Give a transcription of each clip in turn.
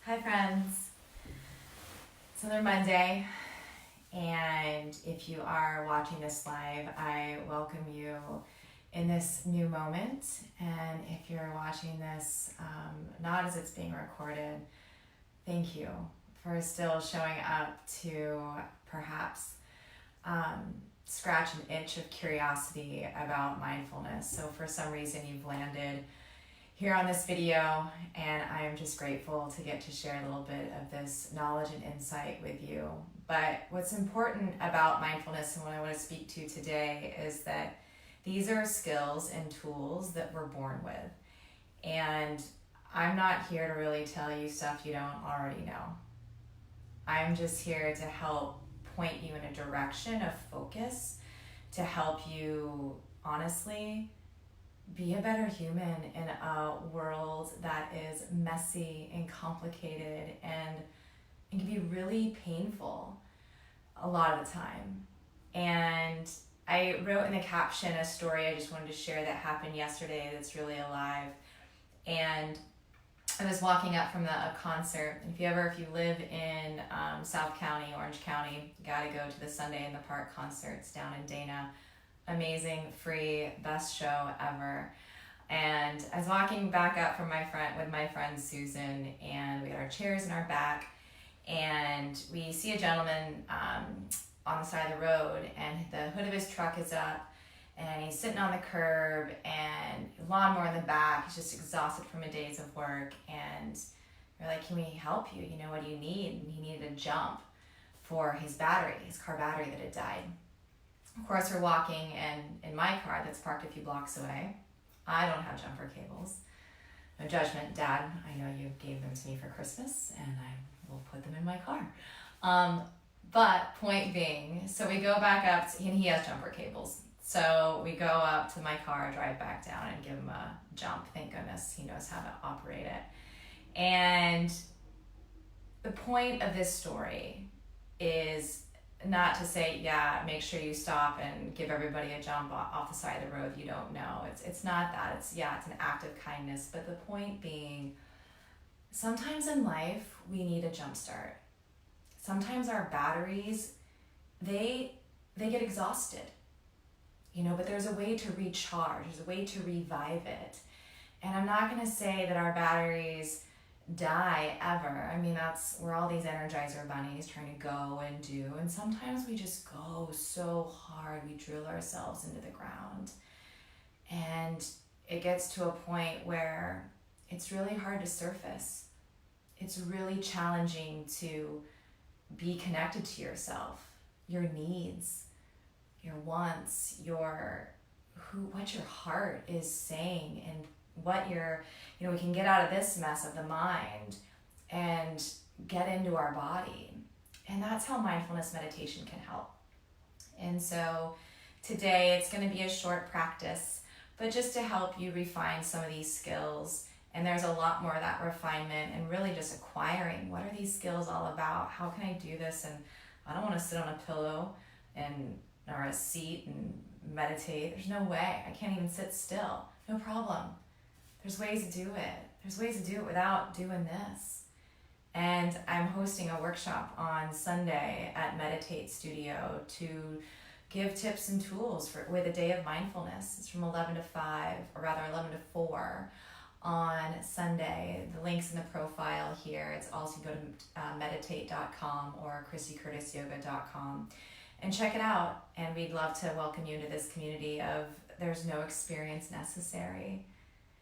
Hi friends, it's another Monday, and if you are watching this live, I welcome you in this new moment. And if you're watching this not as it's being recorded, thank you for still showing up to perhaps scratch an itch of curiosity about mindfulness. So for some reason you've landed here on this video, and I am just grateful to get to share a little bit of this knowledge and insight with you. But what's important about mindfulness and what I want to speak to today is that these are skills and tools that we're born with. And I'm not here to really tell you stuff you don't already know. I'm just here to help point you in a direction of focus, to help you honestly be a better human in a world that is messy and complicated and it can be really painful a lot of the time. And I wrote in the caption a story I just wanted to share that happened yesterday that's really alive. And I was walking up from a concert. If you live in South County, Orange County, you gotta go to the Sunday in the Park concerts down in Dana. Amazing, free, best show ever. And I was walking back up from with my friend Susan, and we had our chairs in our back, and we see a gentleman on the side of the road, and the hood of his truck is up, and he's sitting on the curb, and lawnmower in the back. He's just exhausted from a day's of work, and we're like, "Can we help you? You know, what do you need?" And he needed a jump for his car battery that had died. Of course, we're walking, and in my car that's parked a few blocks away, I don't have jumper cables. No judgment, Dad. I know you gave them to me for Christmas, and I will put them in my car. But point being, so we go back up, and he has jumper cables. So we go up to my car, drive back down, and give him a jump. Thank goodness he knows how to operate it. And the point of this story is not to say, make sure you stop and give everybody a jump off the side of the road you don't know. It's not that. It's an act of kindness. But the point being, sometimes in life we need a jump start. Sometimes our batteries, they get exhausted, but there's a way to recharge. There's a way to revive it. And I'm not going to say that our batteries die ever. I mean, we're all these Energizer bunnies trying to go and do, and sometimes we just go so hard, we drill ourselves into the ground, and it gets to a point where it's really hard to surface. It's really challenging to be connected to yourself, your needs, your wants, what your heart is saying, and what we can get out of this mess of the mind and get into our body. And that's how mindfulness meditation can help. And so today it's going to be a short practice, but just to help you refine some of these skills. And there's a lot more of that refinement and really just acquiring, what are these skills all about? How can I do this? And I don't want to sit on a pillow or a seat and meditate. There's no way. I can't even sit still. No problem. There's ways to do it. There's ways to do it without doing this. And I'm hosting a workshop on Sunday at Meditate Studio to give tips and tools with a day of mindfulness. It's from 11 to 4 on Sunday. The link's in the profile here. It's also, go to meditate.com or chrissycurtisyoga.com and check it out. And we'd love to welcome you into this community of there's no experience necessary.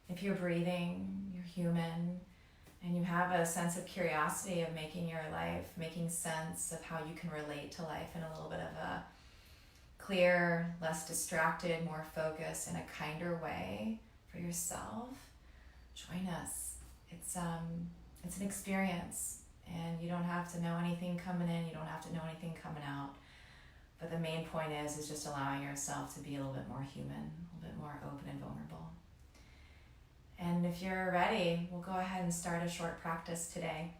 If you're breathing, you're human, and you have a sense of curiosity of making your life, making sense of how you can relate to life in a little bit of a clear, less distracted, more focused, and a kinder way for yourself, join us. It's an experience, and you don't have to know anything coming in, you don't have to know anything coming out. But the main point is just allowing yourself to be a little bit more human, a little bit more open and vulnerable. And if you're ready, we'll go ahead and start a short practice today.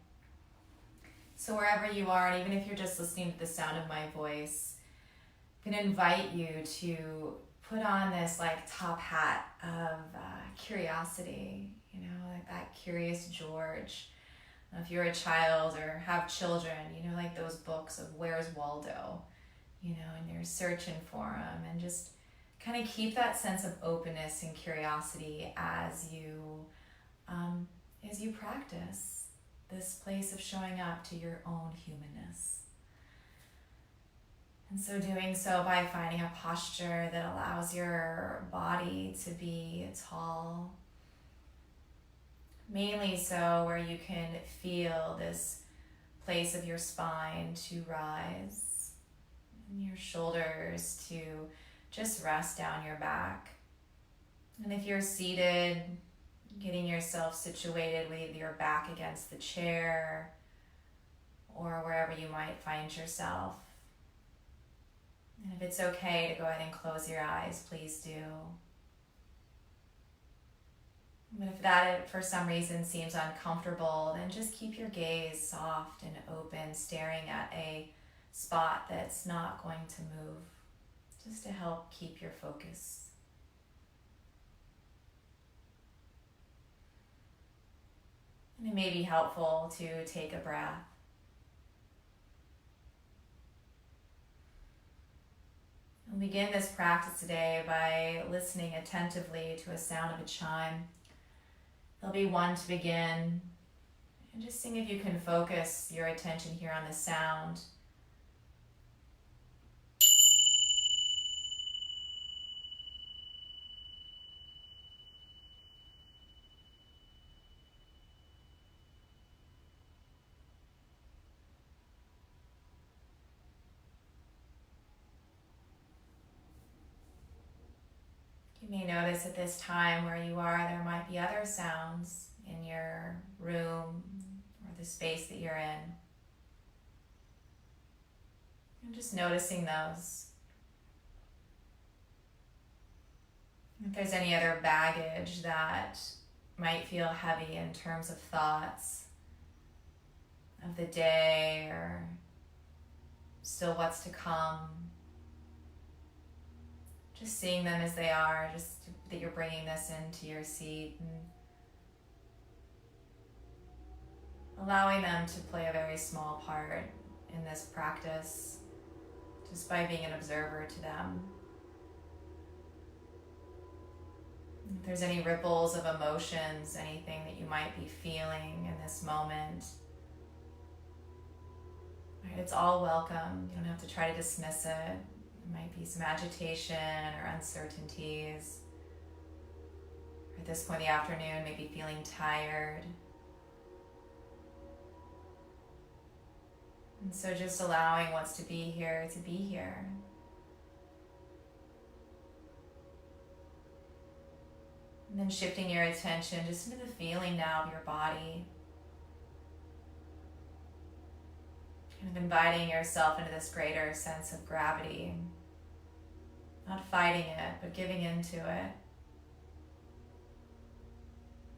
So wherever you are, and even if you're just listening to the sound of my voice, I'm going to invite you to put on this top hat of curiosity, like that curious George, If you're a child or have children, like those books of Where's Waldo, and you're searching for him, and just kind of keep that sense of openness and curiosity as you practice this place of showing up to your own humanness. And so doing so by finding a posture that allows your body to be tall, mainly so where you can feel this place of your spine to rise and your shoulders to just rest down your back. And if you're seated, getting yourself situated with your back against the chair or wherever you might find yourself. And if it's okay to go ahead and close your eyes, please do. But if that for some reason seems uncomfortable, then just keep your gaze soft and open, staring at a spot that's not going to move, just to help keep your focus. And it may be helpful to take a breath. We'll begin this practice today by listening attentively to a sound of a chime. There'll be one to begin, and just seeing if you can focus your attention here on the sound. You may notice at this time where you are, there might be other sounds in your room or the space that you're in. And just noticing those. If there's any other baggage that might feel heavy in terms of thoughts of the day or still what's to come, just seeing them as they are, just that you're bringing this into your seat and allowing them to play a very small part in this practice, just by being an observer to them. If there's any ripples of emotions, anything that you might be feeling in this moment, right, it's all welcome. You don't have to try to dismiss it. There might be some agitation or uncertainties. Or at this point in the afternoon, maybe feeling tired. And so just allowing what's to be here to be here. And then shifting your attention just into the feeling now of your body. Kind of inviting yourself into this greater sense of gravity. Not fighting it, but giving into it.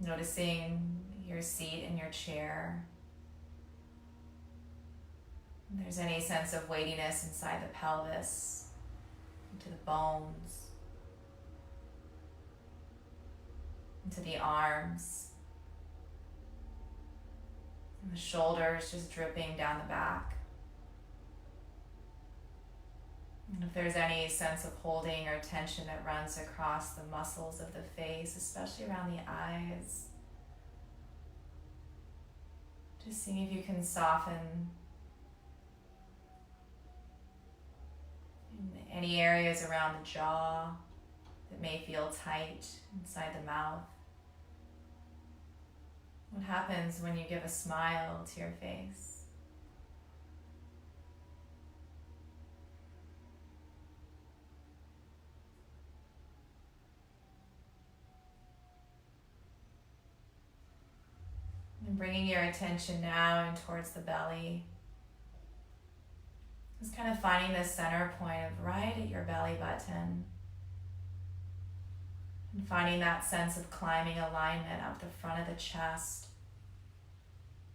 Noticing your seat in your chair. If there's any sense of weightiness inside the pelvis, into the bones, into the arms, and the shoulders just dripping down the back. And if there's any sense of holding or tension that runs across the muscles of the face, especially around the eyes, just seeing if you can soften in any areas around the jaw that may feel tight inside the mouth. What happens when you give a smile to your face? And bringing your attention now in towards the belly. Just kind of finding the center point of right at your belly button. And finding that sense of climbing alignment up the front of the chest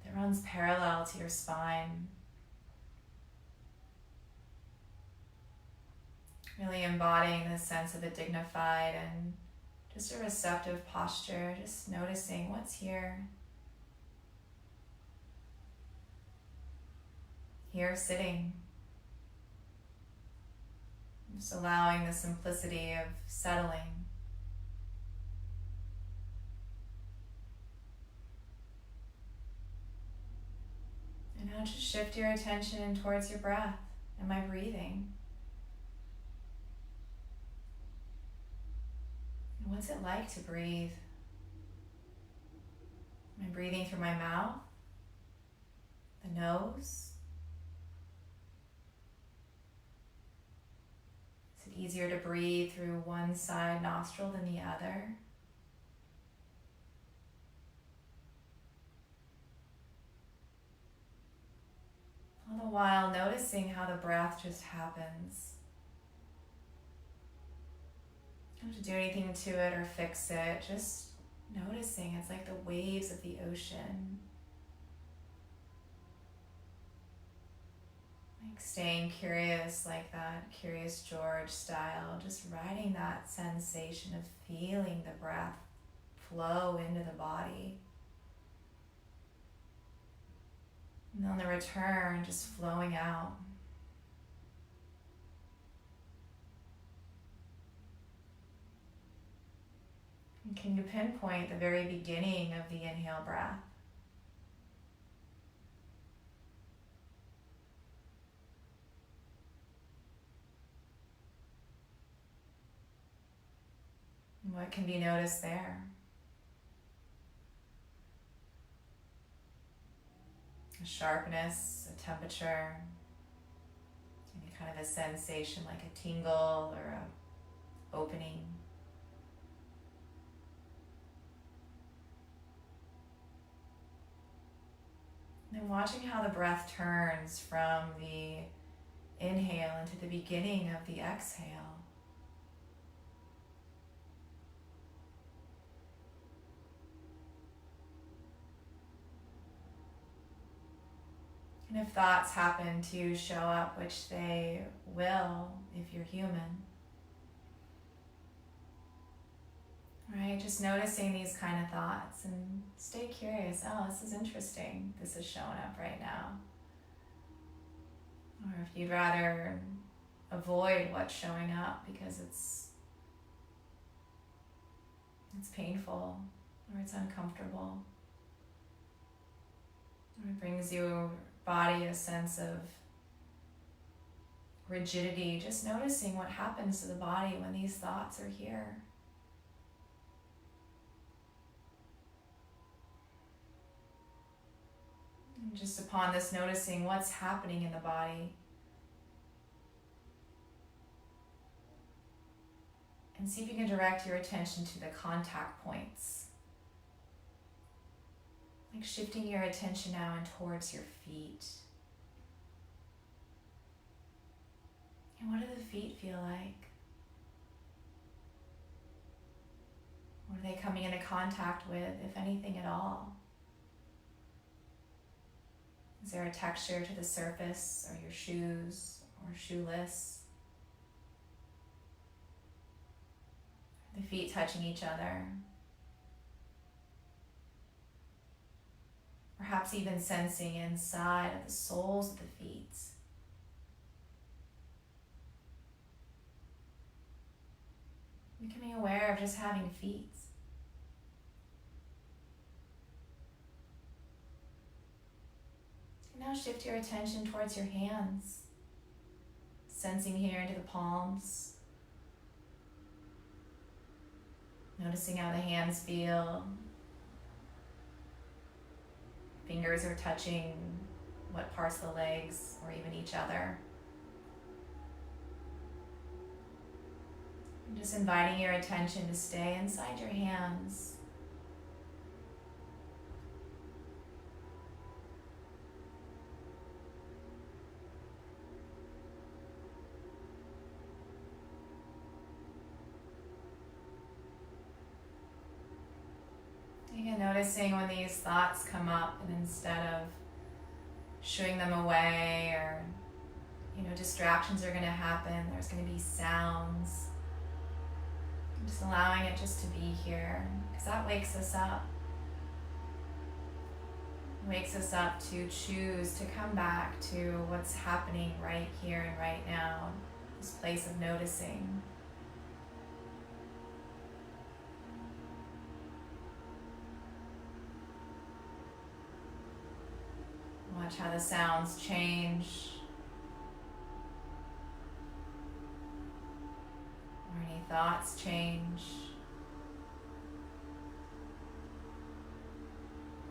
that runs parallel to your spine. Really embodying this sense of a dignified and just a receptive posture, just noticing what's here. here sitting, just allowing the simplicity of settling. And now just shift your attention towards your breath and my breathing. And what's it like to breathe? Am I breathing through my mouth, the nose? Is it easier to breathe through one side nostril than the other? All the while noticing how the breath just happens. You don't have to do anything to it or fix it, just noticing. It's like the waves of the ocean. Like staying curious, like that Curious George style, just riding that sensation of feeling the breath flow into the body. And on the return, just flowing out. And can you pinpoint the very beginning of the inhale breath? And what can be noticed there? A sharpness, a temperature, any kind of a sensation like a tingle or a opening. And then watching how the breath turns from the inhale into the beginning of the exhale. And if thoughts happen to show up, which they will if you're human, right? Just noticing these kind of thoughts and stay curious. Oh, this is interesting. This is showing up right now. Or if you'd rather avoid what's showing up because it's painful or it's uncomfortable, or it brings your body a sense of rigidity, just noticing what happens to the body when these thoughts are here. And just upon this, noticing what's happening in the body. And see if you can direct your attention to the contact points. Like shifting your attention now and towards your feet. And what do the feet feel like? What are they coming into contact with, if anything at all? Is there a texture to the surface, or your shoes, or shoeless? Are the feet touching each other? Perhaps even sensing inside of the soles of the feet. Becoming aware of just having feet. And now shift your attention towards your hands, sensing here into the palms. Noticing how the hands feel. Fingers are touching what parts of the legs or even each other. And just inviting your attention to stay inside your hands. Again, noticing when these thoughts come up, and instead of shooing them away, or distractions are going to happen, there's going to be sounds. And just allowing it just to be here, because that wakes us up. wakes us up to choose to come back to what's happening right here and right now, this place of noticing. Watch how the sounds change, or any thoughts change.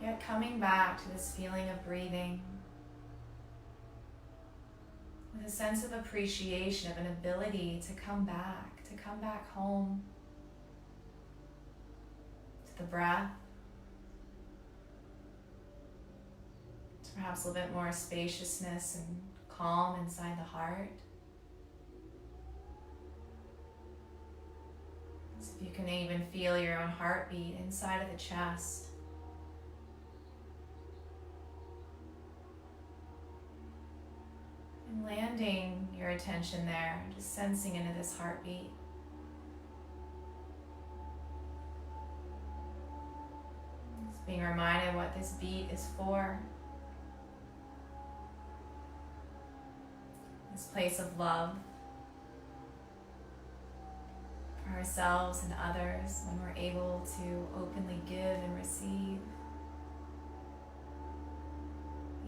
Yet coming back to this feeling of breathing with a sense of appreciation, of an ability to come back home to the breath, to perhaps a little bit more spaciousness and calm inside the heart. So if you can even feel your own heartbeat inside of the chest. And landing your attention there, just sensing into this heartbeat. Just being reminded what this beat is for. This place of love for ourselves and others when we're able to openly give and receive.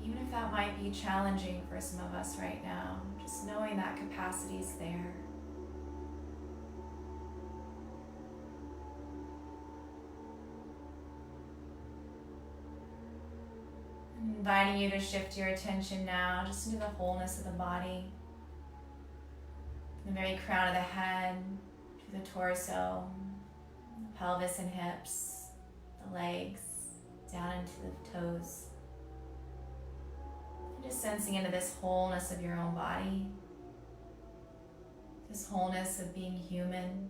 Even if that might be challenging for some of us right now, just knowing that capacity is there. And inviting you to shift your attention now just into the wholeness of the body, from the very crown of the head to the torso, the pelvis and hips, the legs, down into the toes. Just sensing into this wholeness of your own body, this wholeness of being human.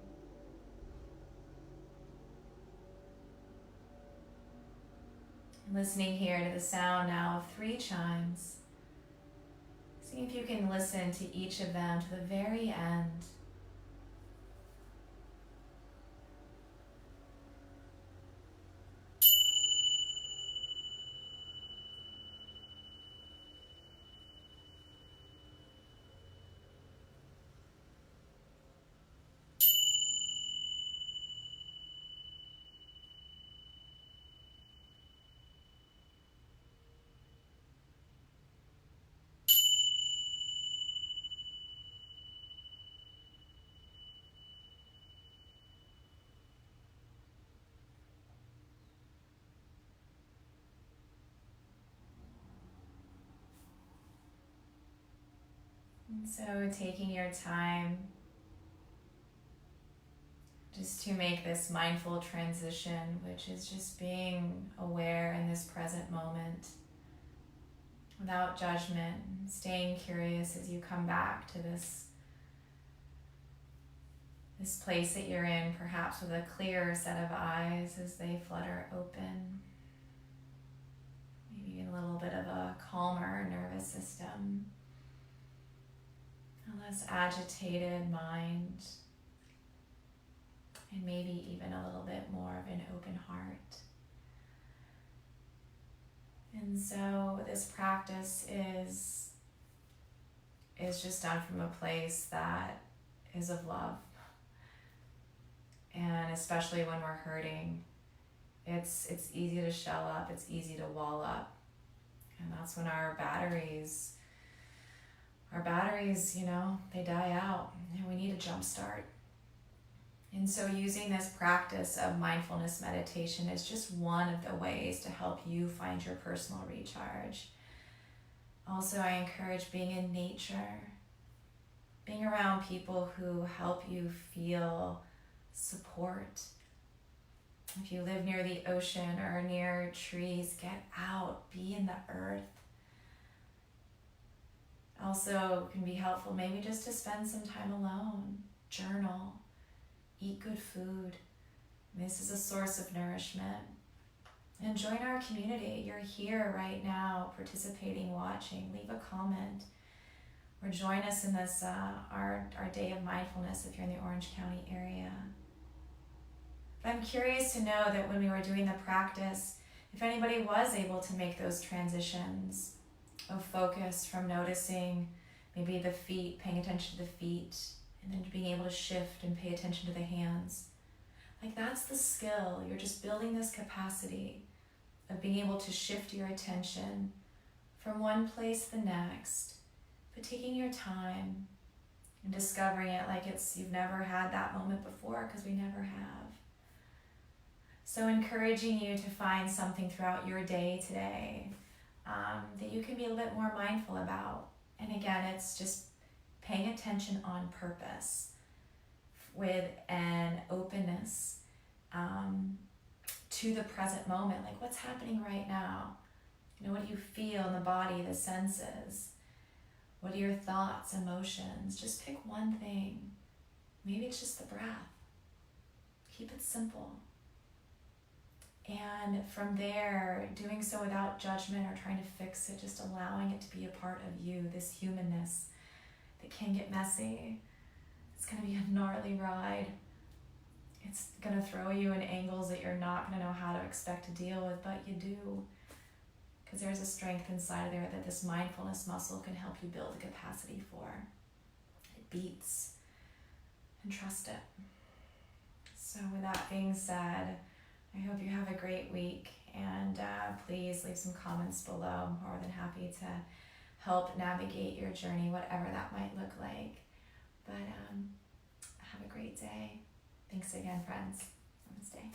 And listening here to the sound now of 3 chimes. See if you can listen to each of them to the very end. And so taking your time just to make this mindful transition, which is just being aware in this present moment without judgment, staying curious as you come back to this place that you're in, perhaps with a clearer set of eyes as they flutter open. Maybe a little bit of a calmer nervous system. A less agitated mind, and maybe even a little bit more of an open heart. And so this practice is just done from a place that is of love. And especially when we're hurting, it's easy to shell up, it's easy to wall up. And that's when our batteries, they die out, and we need a jump start. And so using this practice of mindfulness meditation is just one of the ways to help you find your personal recharge. Also, I encourage being in nature, being around people who help you feel support. If you live near the ocean or near trees, get out, be in the earth. Also can be helpful maybe just to spend some time alone, journal, eat good food. This is a source of nourishment. And join our community. You're here right now, participating, watching. Leave a comment. Or join us in this our day of mindfulness if you're in the Orange County area. But I'm curious to know that when we were doing the practice, if anybody was able to make those transitions of focus from noticing maybe the feet, paying attention to the feet, and then being able to shift and pay attention to the hands. Like that's the skill. You're just building this capacity of being able to shift your attention from one place to the next, but taking your time and discovering it like you've never had that moment before, because we never have. So encouraging you to find something throughout your day today that you can be a little bit more mindful about. And again, it's just paying attention on purpose with an openness to the present moment. Like, what's happening right now? You know, what do you feel in the body, the senses? What are your thoughts, emotions? Just pick one thing. Maybe it's just the breath. Keep it simple. And from there, doing so without judgment or trying to fix it, just allowing it to be a part of you, this humanness that can get messy. It's going to be a gnarly ride. It's going to throw you in angles that you're not going to know how to expect to deal with, but you do. Because there's a strength inside of there that this mindfulness muscle can help you build the capacity for. It beats. And trust it. So with that being said, I hope you have a great week, and please leave some comments below. I'm more than happy to help navigate your journey, whatever that might look like. But have a great day. Thanks again, friends. Namaste.